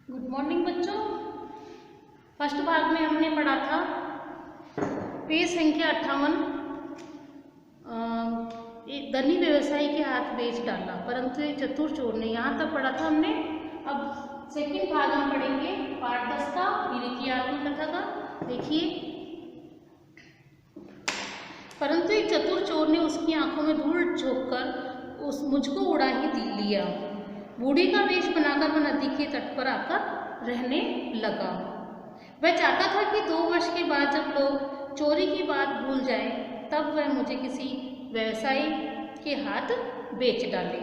Good morning बच्चों। First भाग में हमने पढ़ा था पेज संख्या 58। एक धनी व्यवसायी के हाथ बेच डाला परंतु एक चतुर चोर ने, यहाँ तक पढ़ा था हमने। अब सेकंड भाग हम पढ़ेंगे पाठ 10 का, हीरे की आत्मकथा का। देखिए, परंतु एक चतुर चोर ने उसकी आंखों में धूल झोंककर मुझको उड़ा ही लिया। बूढ़ी का वेश बनाकर वह नदी के तट पर आकर रहने लगा। वह चाहता था कि 2 वर्ष के बाद जब लोग चोरी की बात भूल जाए तब वह मुझे किसी व्यवसायी के हाथ बेच डाले।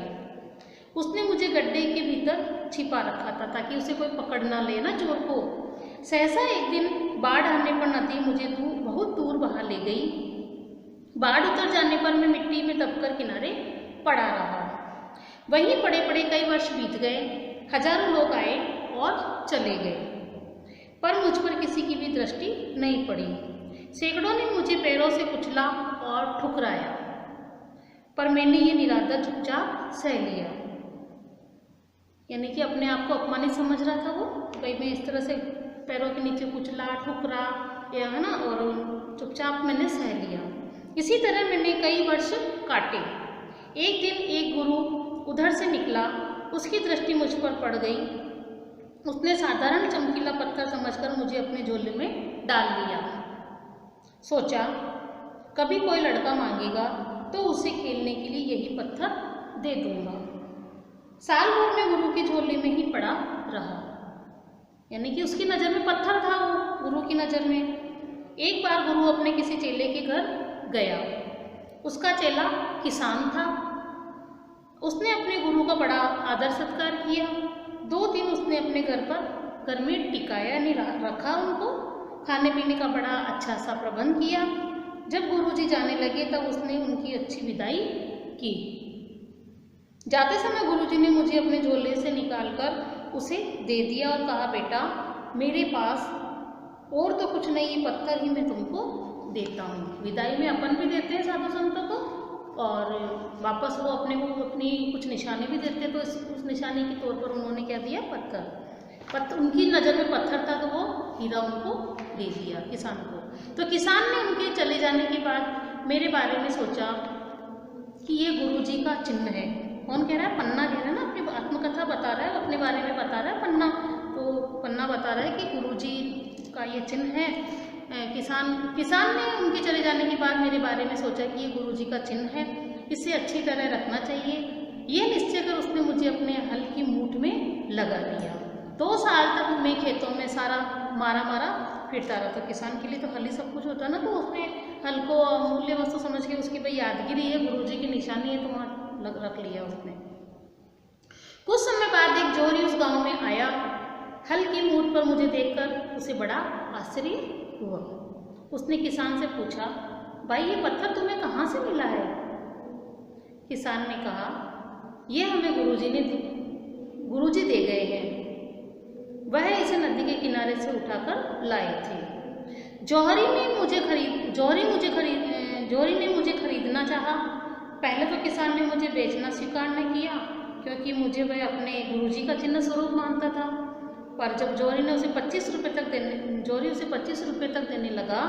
उसने मुझे गड्ढे के भीतर छिपा रखा था ताकि उसे कोई पकड़ ना ले ना, चोर को। सहसा एक दिन बाढ़ आने पर नदी मुझे बहुत दूर बहा ले गई। बाढ़ उतर जाने पर मैं मिट्टी में दबकर किनारे पड़ा रहा। वहीं पड़े पड़े कई वर्ष बीत गए। हजारों लोग आए और चले गए पर मुझ पर किसी की भी दृष्टि नहीं पड़ी। सैकड़ों ने मुझे पैरों से कुचला और ठुकराया पर मैंने ये निरादर चुपचाप सह लिया। यानी कि अपने आप को अपमानित समझ रहा था वो, भाई मैं इस तरह से पैरों के नीचे कुचला ठुकरा या है ना, और चुपचाप मैंने सह लिया। इसी तरह मैंने कई वर्ष काटे। एक दिन एक गुरु उधर से निकला, उसकी दृष्टि मुझ पर पड़ गई। उसने साधारण चमकीला पत्थर समझकर मुझे अपने झोले में डाल लिया। सोचा कभी कोई लड़का मांगेगा तो उसे खेलने के लिए यही पत्थर दे दूंगा। साल भर में गुरु के झोले में ही पड़ा रहा। यानी कि उसकी नज़र में पत्थर था वो, गुरु की नज़र में। एक बार गुरु अपने किसी चेले के घर गया। उसका चेला किसान था। उसने अपने गुरु का बड़ा आदर सत्कार किया। 2 दिन उसने अपने घर में टिकाया, नहीं रखा उनको। खाने पीने का बड़ा अच्छा सा प्रबंध किया। जब गुरुजी जाने लगे तब उसने उनकी अच्छी विदाई की। जाते समय गुरुजी ने मुझे अपने झोले से निकालकर उसे दे दिया और कहा, बेटा मेरे पास और तो कुछ नहीं, ये पत्थर ही मैं तुमको देता हूँ। विदाई में अपन भी देते हैं साधु संतों को और वापस वो अपने को अपनी कुछ निशानी भी देते हैं। तो उस निशानी के तौर पर उन्होंने क्या दिया, पत्थर। उनकी नज़र में पत्थर था तो वो हीरा उनको दे दिया किसान को। तो किसान ने उनके चले जाने के बाद मेरे बारे में सोचा कि ये गुरुजी का चिन्ह है। कौन कह रहा है? पन्ना कह रहा है ना, अपनी आत्मकथा बता रहा है, अपने बारे में बता रहा है पन्ना। तो पन्ना बता रहा है कि गुरुजी का ये चिन्ह है। किसान ने उनके चले जाने के बाद मेरे बारे में सोचा कि ये गुरुजी का चिन्ह है, इसे अच्छी तरह रखना चाहिए। ये निश्चय कर उसने मुझे अपने हल की मूठ में लगा दिया। 2 साल तक मैं खेतों में सारा मारा फिरता रहा। तो किसान के लिए तो हल ही सब कुछ होता है ना, तो उसने हल को अमूल्य वस्तु समझ के, उसकी भाई यादगिरी है, गुरुजी की निशानी है, तो वहाँ रख लिया उसने। कुछ समय बाद एक जोरी उस गाँव में आया। हल की मूठ पर मुझे देखकर उसे बड़ा आश्चर्य हुआ। उसने किसान से पूछा, भाई ये पत्थर तुम्हें कहाँ से मिला है? किसान ने कहा, ये हमें गुरुजी दे गए हैं। वह इसे नदी के किनारे से उठाकर लाए थे। जौहरी ने मुझे खरीदना चाहा। पहले तो किसान ने मुझे बेचना स्वीकार नहीं किया क्योंकि मुझे वह अपने गुरुजी का चिन्ह स्वरूप मानता था। पर जब जौहरी उसे 25 रुपये तक देने लगा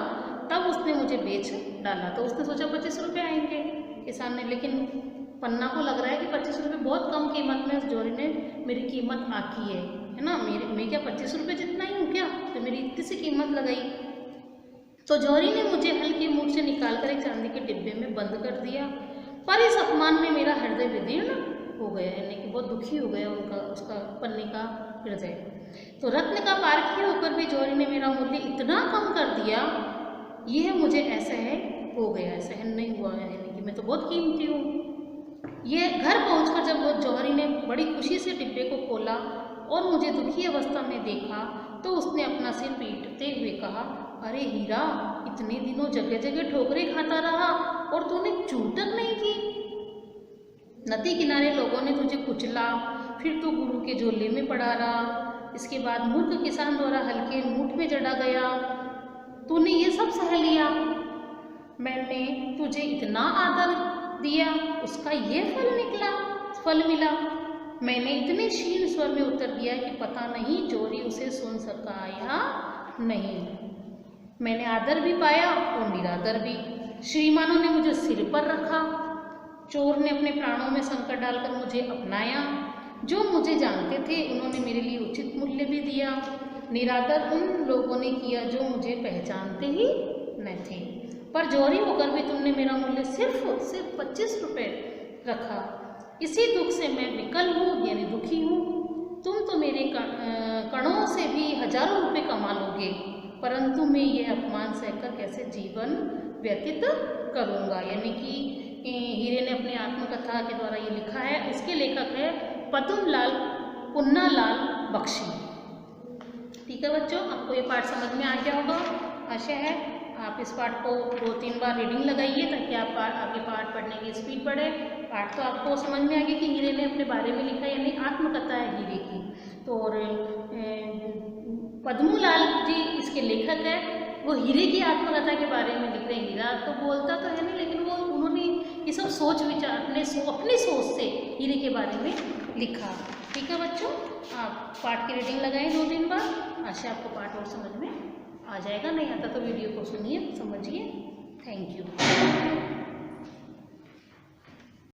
तब उसने मुझे बेच डाला। तो उसने सोचा 25 रुपये आएंगे किसान ने, लेकिन पन्ना को लग रहा है कि 25 रुपये बहुत कम कीमत में जौहरी ने मेरी कीमत आकी है ना। मैं क्या 25 रुपये जितना ही हूँ क्या, तो मेरी इतनी सी कीमत लगाई। तो जौहरी ने मुझे हल की मूठ से निकालकर एक चांदी के डिब्बे में बंद कर दिया। पर इस अपमान में मेरा हृदय विदीर्ण हो गया, यानी कि बहुत दुखी हो गया उसका पन्ने का हृदय। तो रत्न का पारखी होकर भी जौहरी ने मेरा मूल्य इतना कम कर दिया, यह मुझे असह्य हो गया। सहन नहीं हुआ, यानी कि मैं तो बहुत कीमती हूँ। ये घर पहुंचकर जब जौहरी ने बड़ी खुशी से डिब्बे को खोला और मुझे दुखी अवस्था में देखा तो उसने अपना सिर पीटते हुए कहा, अरे हीरा, इतने दिनों जगह जगह ठोकरें खाता रहा और तूने चूक तक नहीं की। नदी किनारे लोगों ने तुझे कुचला, फिर तू गुरु के झोले में पड़ा रहा। इसके बाद मूर्ख किसान द्वारा हल्के मूठ में जड़ा गया। तूने ये सब सह लिया। मैंने तुझे इतना आदर दिया, उसका ये फल मिला। मैंने इतने क्षीण स्वर में उत्तर दिया कि पता नहीं चोरी उसे सुन सका या नहीं। मैंने आदर भी पाया और निरादर भी। श्रीमानों ने मुझे सिर पर रखा, चोर ने अपने प्राणों में संकट डालकर मुझे अपनाया। जो मुझे जानते थे उन्होंने मेरे लिए उचित मूल्य भी दिया। निरादर उन लोगों ने किया जो मुझे पहचानते ही न थे। पर जोरी होकर भी तुमने मेरा मूल्य सिर्फ 25 रुपये रखा। इसी दुख से मैं विकल हूँ, यानी दुखी हूँ। तुम तो मेरे कणों से भी हजारों रुपये कमा लोगे, परंतु मैं ये अपमान सहकर कैसे जीवन व्यतीत करूँगा। यानी कि हीरे ने अपनी आत्मकथा के द्वारा ये लिखा है। इसके लेखक है पद्मलाल पुन्नालाल बख्शी। ठीक है बच्चों, आपको ये पाठ समझ में आ गया होगा, आशा है। आप इस पाठ को 2-3 बार रीडिंग लगाइए ताकि आप आगे पाठ पढ़ने की स्पीड बढ़े। पाठ तो आपको समझ में आ गया कि हीरे ने अपने बारे में लिखा, यानी आत्मकथा है हीरे की। तो और पद्मलाल जी इसके लेखक है। वो हीरे की आत्मकथा के बारे में लिख रहे हैं। हीरा तो बोलता तो है नहीं, लेकिन वो उन्होंने ये सब सोच विचार अपनी सोच से हीरे के बारे में लिखा। ठीक है बच्चों, आप पाठ की रीडिंग लगाएं 2-3 बार। आशा आपको पाठ और समझ में आ जाएगा। नहीं आता तो वीडियो को सुनिए, समझिए। Thank you.